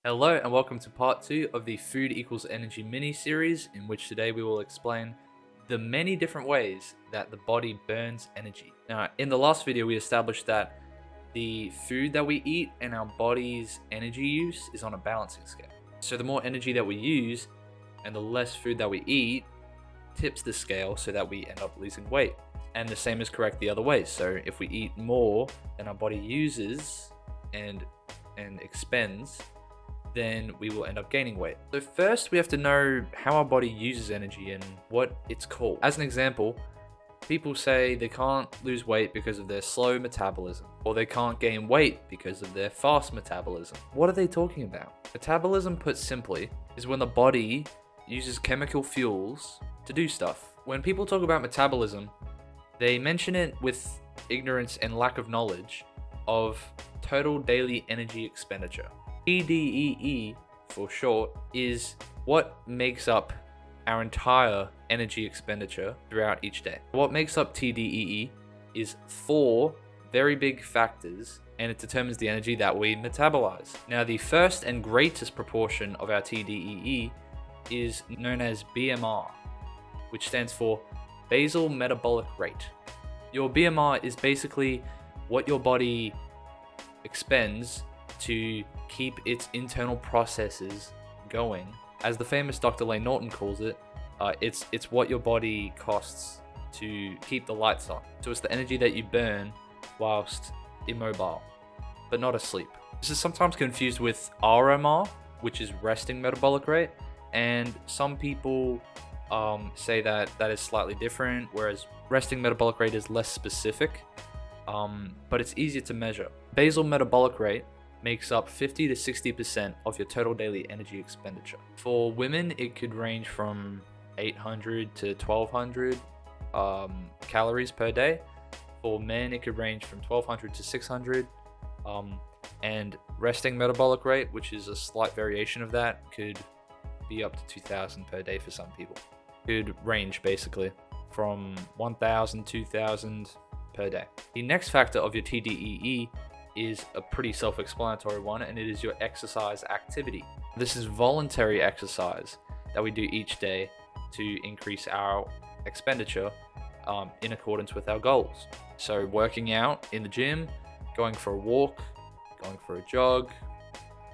Hello and welcome to part 2 of the Food Equals Energy mini-series, in which today we will explain the many different ways that the body burns energy. Now, in the last video we established that the food that we eat and our body's energy use is on a balancing scale. So the more energy that we use and the less food that we eat tips the scale so that we end up losing weight. And the same is correct the other way. So if we eat more than our body uses and expends, then we will end up gaining weight. So first we have to know how our body uses energy and what it's called. As an example, people say they can't lose weight because of their slow metabolism, or they can't gain weight because of their fast metabolism. What are they talking about? Metabolism, put simply, is when the body uses chemical fuels to do stuff. When people talk about metabolism, they mention it with ignorance and lack of knowledge of total daily energy expenditure. TDEE, for short, is what makes up our entire energy expenditure throughout each day. What makes up TDEE is 4 very big factors, and it determines the energy that we metabolize. Now, the first and greatest proportion of our TDEE is known as BMR, which stands for basal metabolic rate. Your BMR is basically what your body expends to keep its internal processes going. As the famous Dr. Layne Norton calls it, it's what your body costs to keep the lights on. So it's the energy that you burn whilst immobile, but not asleep. This is sometimes confused with RMR, which is resting metabolic rate, and some people say that is slightly different, whereas resting metabolic rate is less specific, but it's easier to measure. Basal metabolic rate makes up 50 to 60% of your total daily energy expenditure. For women, it could range from 800 to 1200 calories per day. For men, it could range from 1200 to 600. And resting metabolic rate, which is a slight variation of that, could be up to 2000 per day for some people. Could range basically from 1000, 2000 per day. The next factor of your TDEE is a pretty self-explanatory one, and it is your exercise activity. This is voluntary exercise that we do each day to increase our expenditure in accordance with our goals. So working out in the gym, going for a walk, going for a jog,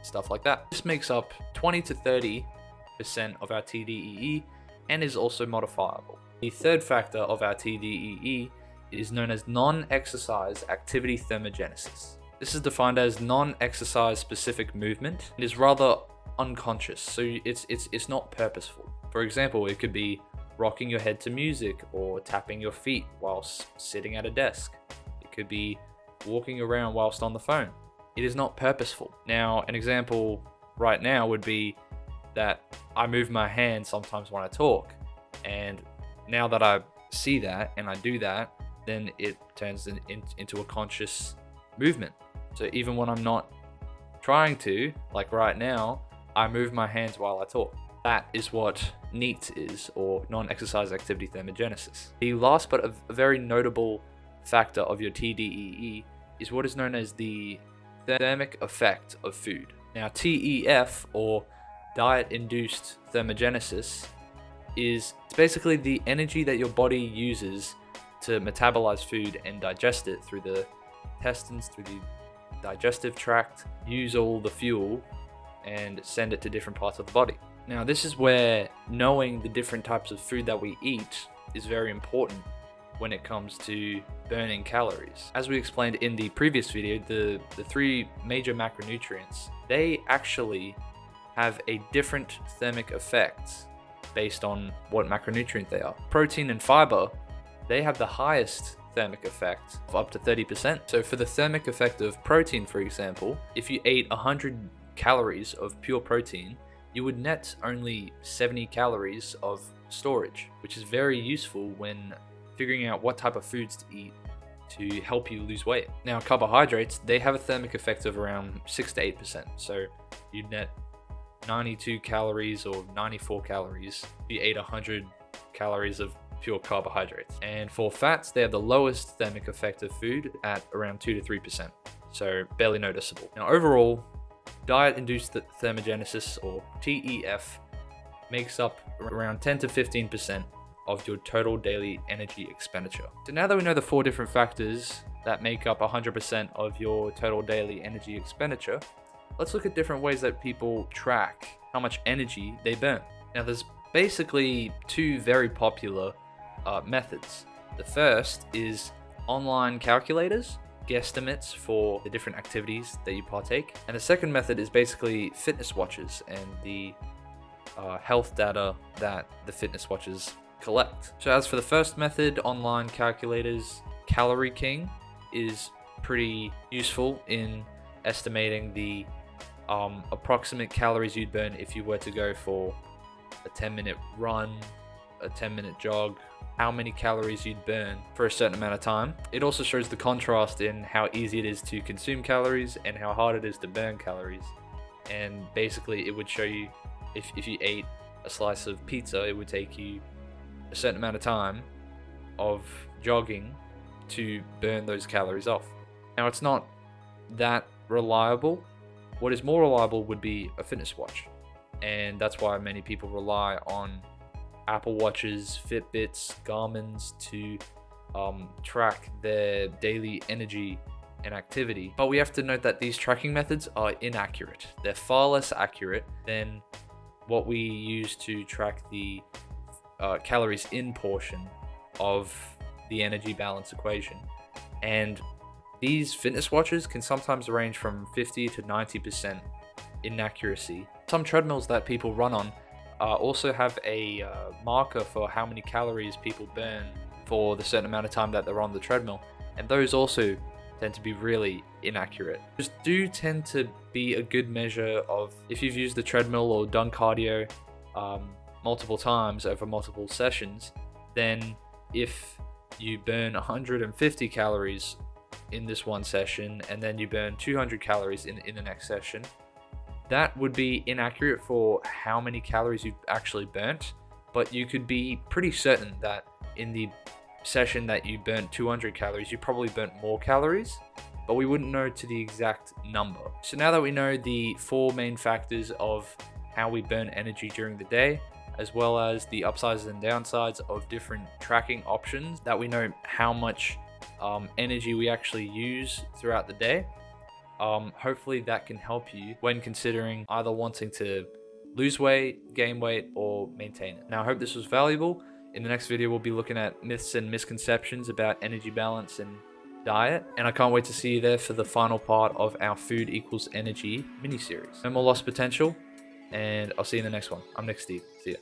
stuff like that. This makes up 20 to 30% of our TDEE and is also modifiable. The third factor of our TDEE is known as non-exercise activity thermogenesis. This is defined as non-exercise specific movement. It is rather unconscious, so it's not purposeful. For example, it could be rocking your head to music or tapping your feet whilst sitting at a desk. It could be walking around whilst on the phone. It is not purposeful. Now, an example right now would be that I move my hand sometimes when I talk, and now that I see that and I do that, then it turns into a conscious movement. So even when I'm not trying to, like right now, I move my hands while I talk. That is what NEAT is, or non-exercise activity thermogenesis. The last but a very notable factor of your TDEE is what is known as the thermic effect of food. Now, TEF, or diet-induced thermogenesis, is basically the energy that your body uses to metabolize food and digest it through the intestines, through the digestive tract, use all the fuel and send it to different parts of the body. Now, this is where knowing the different types of food that we eat is very important when it comes to burning calories. As we explained in the previous video, the 3 major macronutrients, they actually have a different thermic effect based on what macronutrient they are. Protein and fiber, they have the highest thermic effect of up to 30%. So for the thermic effect of protein, for example, if you ate 100 calories of pure protein, you would net only 70 calories of storage, which is very useful when figuring out what type of foods to eat to help you lose weight. Now, carbohydrates, they have a thermic effect of around 6 to 8%. So you'd net 92 calories or 94 calories if you ate 100 calories of pure carbohydrates. And for fats, they have the lowest thermic effect of food at around 2 to 3%, so barely noticeable. Now, overall, diet-induced thermogenesis, or TEF, makes up around 10 to 15% of your total daily energy expenditure. So now that we know the 4 different factors that make up 100% of your total daily energy expenditure, let's look at different ways that people track how much energy they burn. Now there's basically 2 very popular methods. The first is online calculators, guesstimates for the different activities that you partake. And the second method is basically fitness watches and the health data that the fitness watches collect. So as for the first method, online calculators, Calorie King is pretty useful in estimating the approximate calories you'd burn if you were to go for a 10-minute run, a 10-minute jog, how many calories you'd burn for a certain amount of time. It also shows the contrast in how easy it is to consume calories and how hard it is to burn calories. And basically it would show you if you ate a slice of pizza, it would take you a certain amount of time of jogging to burn those calories off. Now it's not that reliable. What is more reliable would be a fitness watch. And that's why many people rely on Apple Watches, Fitbits, Garmin's to track their daily energy and activity. But we have to note that these tracking methods are inaccurate. They're far less accurate than what we use to track the calories in portion of the energy balance equation. And these fitness watches can sometimes range from 50 to 90% inaccuracy. Some treadmills that people run on also have a marker for how many calories people burn for the certain amount of time that they're on the treadmill, and those also tend to be really inaccurate. Those do tend to be a good measure of if you've used the treadmill or done cardio multiple times over multiple sessions, then if you burn 150 calories in this one session and then you burn 200 calories in the next session, that would be inaccurate for how many calories you've actually burnt, but you could be pretty certain that in the session that you burnt 200 calories, you probably burnt more calories, but we wouldn't know to the exact number. So now that we know the 4 main factors of how we burn energy during the day, as well as the upsides and downsides of different tracking options, that we know how much energy we actually use throughout the day, hopefully that can help you when considering either wanting to lose weight, gain weight, or maintain it. Now I hope this was valuable. In the next video we'll be looking at myths and misconceptions about energy balance and diet, and I can't wait to see you there for the final part of our Food Equals Energy mini-series. No more lost potential, and I'll see you in the next one. I'm Nick Steve. See ya.